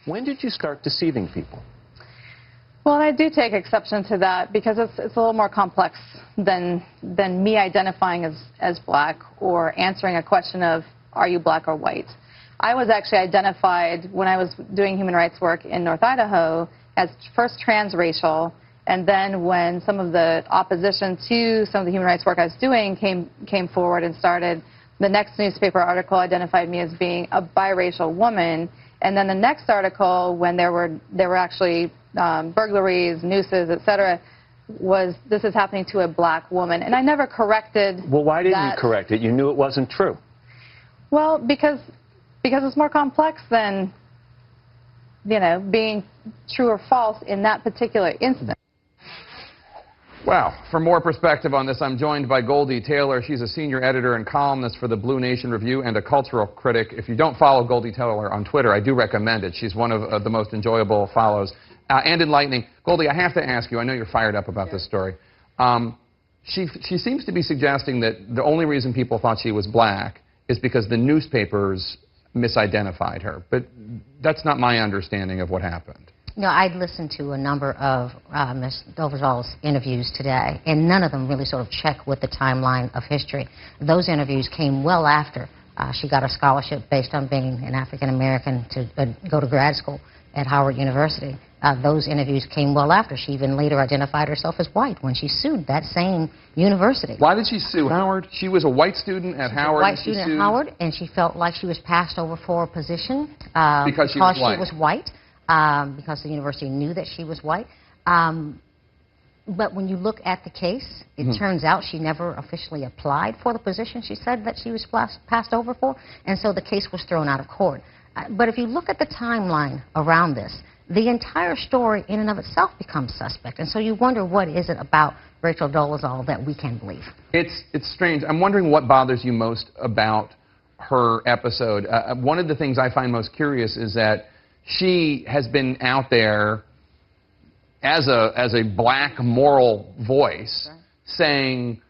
When did you start deceiving people? Well, I do take exception to that because it's a little more complex than me identifying as black or answering a question of, are you black or white? I was actually identified when I was doing human rights work in North Idaho as first transracial, and then when some of the opposition to some of the human rights work I was doing came forward and started, the next newspaper article identified me as being a biracial woman, and then the next article, when there were actually burglaries, nooses, etc., was this is happening to a black woman, and I never corrected. Well, why didn't you correct it? You knew it wasn't true. Well, because it's more complex than, you know, being true or false in that particular incident. Well, for more perspective on this, I'm joined by Goldie Taylor. She's a senior editor and columnist for the Blue Nation Review and a cultural critic. If you don't follow Goldie Taylor on Twitter, I do recommend it. She's one of the most enjoyable follows and enlightening. Goldie, I have to ask you, I know you're fired up about this story. She seems to be suggesting that the only reason people thought she was black is because the newspapers misidentified her. But that's not my understanding of what happened. You know, I'd listened to a number of Ms. Dolezal's interviews today, and none of them really sort of check with the timeline of history. Those interviews came well after she got a scholarship based on being an African-American to go to grad school at Howard University. Those interviews came well after. She even later identified herself as white when she sued that same university. Why did she sue Howard? She was a white student at Howard. White student at Howard, and she felt like she was passed over for a position because she was white. Because the university knew that she was white. But when you look at the case, it turns out she never officially applied for the position she said that she was passed over for, and so the case was thrown out of court. But if you look at the timeline around this, the entire story in and of itself becomes suspect, and so you wonder, what is it about Rachel Dolezal that we can't believe? It's strange. I'm wondering what bothers you most about her episode. One of the things I find most curious is that she has been out there as a black moral voice saying,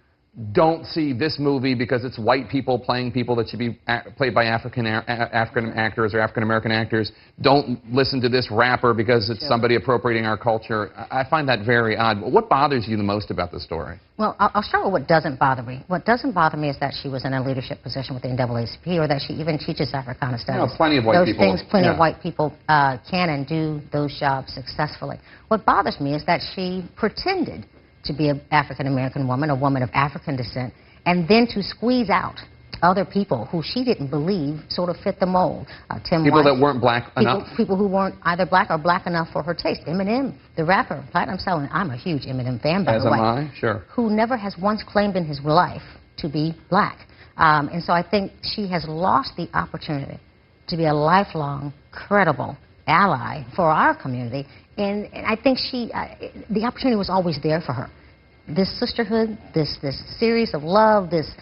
don't see this movie because it's white people playing people that should be played by African actors or African-American actors. Don't listen to this rapper because it's somebody appropriating our culture. I find that very odd. What bothers you the most about the story? Well, I'll start with what doesn't bother me. What doesn't bother me is that she was in a leadership position with the NAACP, or that she even teaches Africana studies. No, plenty of white people. Those things, plenty of white people can and do those jobs successfully. What bothers me is that she pretended to be an African-American woman, a woman of African descent, and then to squeeze out other people who she didn't believe sort of fit the mold. People that weren't black enough? People who weren't either black or black enough for her taste. Eminem, the rapper, platinum selling. I'm a huge Eminem fan, by the way. As am I, sure. Who never has once claimed in his life to be black. And so I think she has lost the opportunity to be a lifelong, credible ally for our community. And I think the opportunity was always there for her. This sisterhood, this series of love, this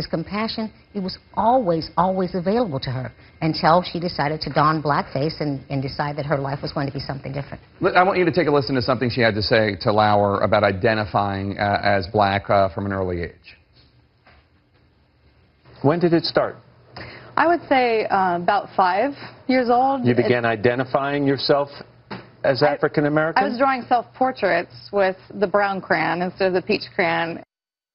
compassion, it was always available to her until she decided to don blackface and decide that her life was going to be something different. I want you to take a listen to something she had to say to Lauer about identifying as black from an early age. When did it start? I would say about 5 years old. You began identifying yourself as African-American? I was drawing self-portraits with the brown crayon instead of the peach crayon.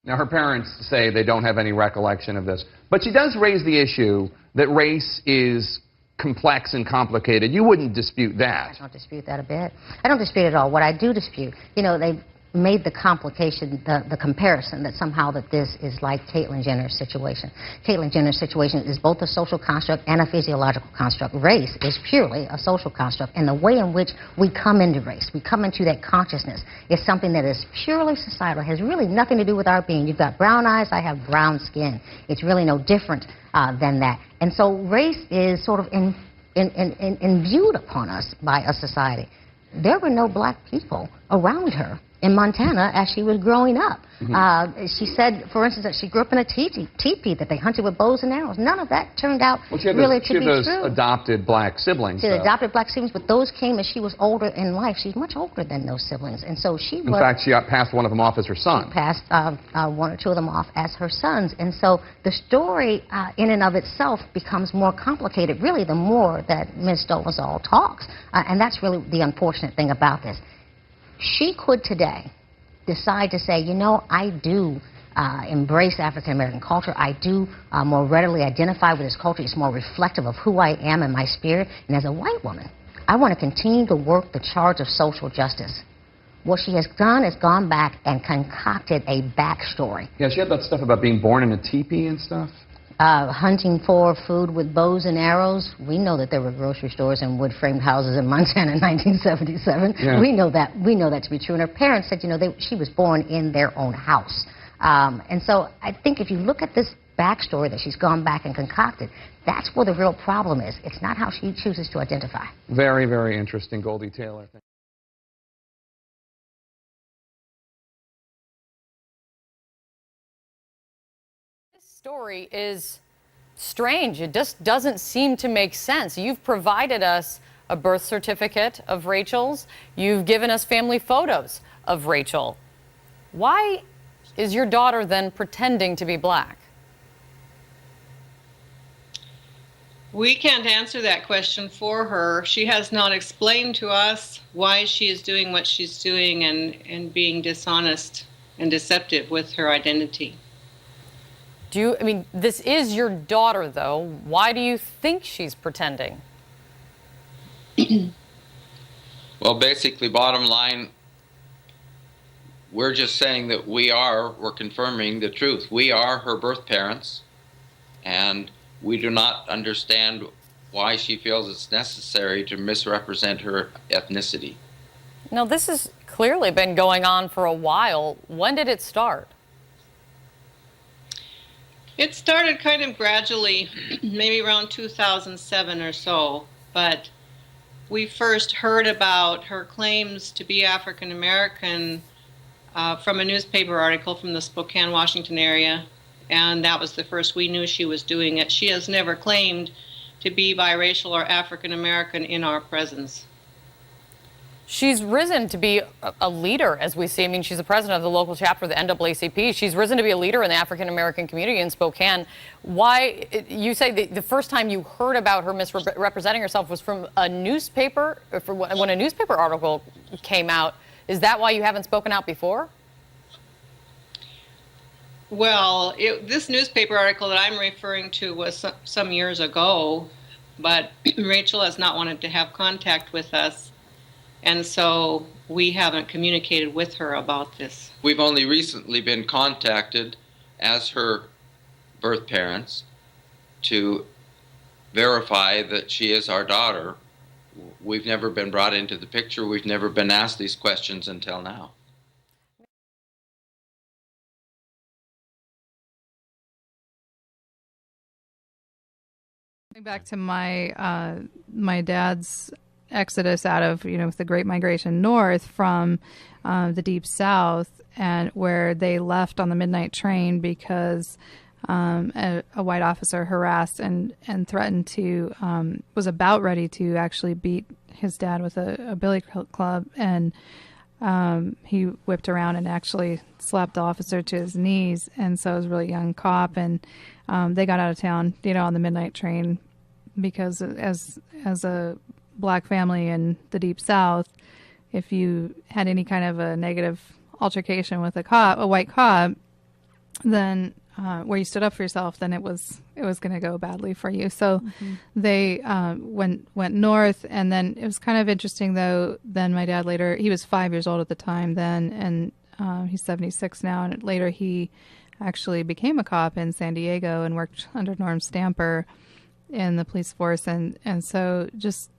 Now, her parents say they don't have any recollection of this. But she does raise the issue that race is complex and complicated. You wouldn't dispute that. I don't dispute that a bit. I don't dispute it at all. What I do dispute, you know, they made the complication, the comparison that somehow that this is like Caitlyn Jenner's situation. Caitlyn Jenner's situation is both a social construct and a physiological construct. Race is purely a social construct, and the way in which we come into race, we come into that consciousness, is something that is purely societal, has really nothing to do with our being. You've got brown eyes, I have brown skin. It's really no different than that. And so race is sort of imbued upon us by a society. There were no black people around her in Montana as she was growing up. She said, for instance, that she grew up in a teepee, that they hunted with bows and arrows. None of that turned out really to be true. She had those adopted black siblings. She had adopted black siblings, but those came as she was older in life. She's much older than those siblings, and so she In fact, she passed one of them off as her son. She passed one or two of them off as her sons, and so the story in and of itself becomes more complicated, really, the more that Ms. Dolezal talks, and that's really the unfortunate thing about this. She could today decide to say, you know, I do embrace African American culture. I do more readily identify with this culture. It's more reflective of who I am and my spirit. And as a white woman, I want to continue to work the charge of social justice. What she has done is gone back and concocted a backstory. Yeah, she had that stuff about being born in a teepee and stuff. Hunting for food with bows and arrows. We know that there were grocery stores and wood-framed houses in Montana in 1977. Yeah. We know that to be true. And her parents said, you know, she was born in their own house. And so I think if you look at this backstory that she's gone back and concocted, that's where the real problem is. It's not how she chooses to identify. Very, very interesting, Goldie Taylor. Story is strange. It just doesn't seem to make sense. You've provided us a birth certificate of Rachel's. You've given us family photos of Rachel. Why is your daughter then pretending to be black? We can't answer that question for her. She has not explained to us why she is doing what she's doing and being dishonest and deceptive with her identity. I mean, this is your daughter, though. Why do you think she's pretending? Well, basically, bottom line, we're just saying that we're confirming the truth. We are her birth parents, and we do not understand why she feels it's necessary to misrepresent her ethnicity. Now, this has clearly been going on for a while. When did it start? It started kind of gradually, maybe around 2007 or so, but we first heard about her claims to be African American from a newspaper article from the Spokane, Washington area, and that was the first we knew she was doing it. She has never claimed to be biracial or African American in our presence. She's risen to be a leader, as we see. I mean, she's the president of the local chapter of the NAACP. She's risen to be a leader in the African-American community in Spokane. Why, you say the first time you heard about her misrepresenting herself was from a newspaper, when a newspaper article came out. Is that why you haven't spoken out before? Well, this newspaper article that I'm referring to was some years ago, but Rachel has not wanted to have contact with us. And so we haven't communicated with her about this. We've only recently been contacted as her birth parents to verify that she is our daughter. We've never been brought into the picture. We've never been asked these questions until now. Going back to my dad's exodus out of, the Great Migration North from the Deep South, and where they left on the midnight train because a white officer harassed and threatened to, was about ready to actually beat his dad with a billy club, and he whipped around and actually slapped the officer to his knees. And so it was a really young cop, and they got out of town, on the midnight train, because as a black family in the Deep South, if you had any kind of a negative altercation with a white cop, then where you stood up for yourself, then it was going to go badly for you. So they went north, and then it was kind of interesting, though. Then my dad later, he was 5 years old at the time then, and he's 76 now, and later he actually became a cop in San Diego and worked under Norm Stamper in the police force, and so just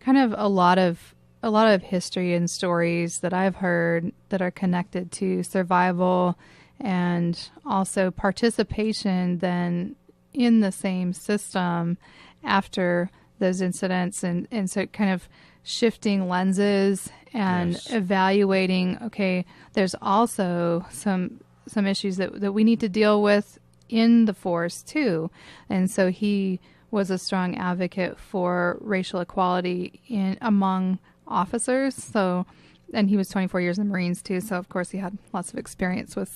kind of a lot of history and stories that I've heard that are connected to survival and also participation then in the same system after those incidents, and so it kind of shifting lenses and evaluating, okay, there's also some issues that we need to deal with in the force too. And so he was a strong advocate for racial equality among officers. So, and he was 24 years in the Marines too. So of course he had lots of experience with,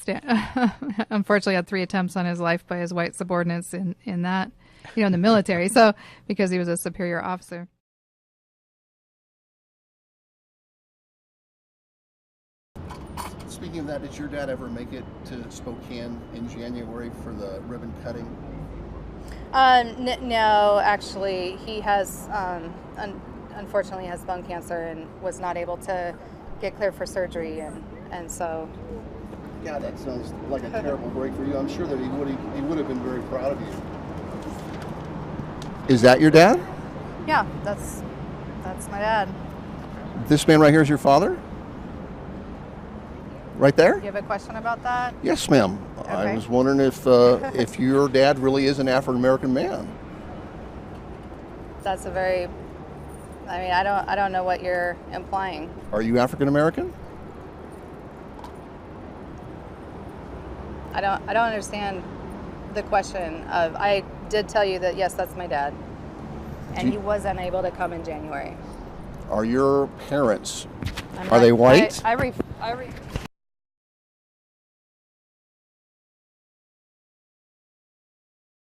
unfortunately had 3 attempts on his life by his white subordinates in that, in the military. So because he was a superior officer. Speaking of that, did your dad ever make it to Spokane in January for the ribbon cutting? No, actually, he has, unfortunately, has bone cancer and was not able to get cleared for surgery, and so. God, that sounds like a terrible break for you. I'm sure that he would have been very proud of you. Is that your dad? Yeah, that's my dad. This man right here is your father? Right there? You have a question about that? Yes, ma'am. Okay. I was wondering if your dad really is an African-American man. That's a very, I don't know what you're implying. Are you African-American? I don't understand the question of, I did tell you that, yes, that's my dad. And he was unable to come in January. Are your parents, are they white?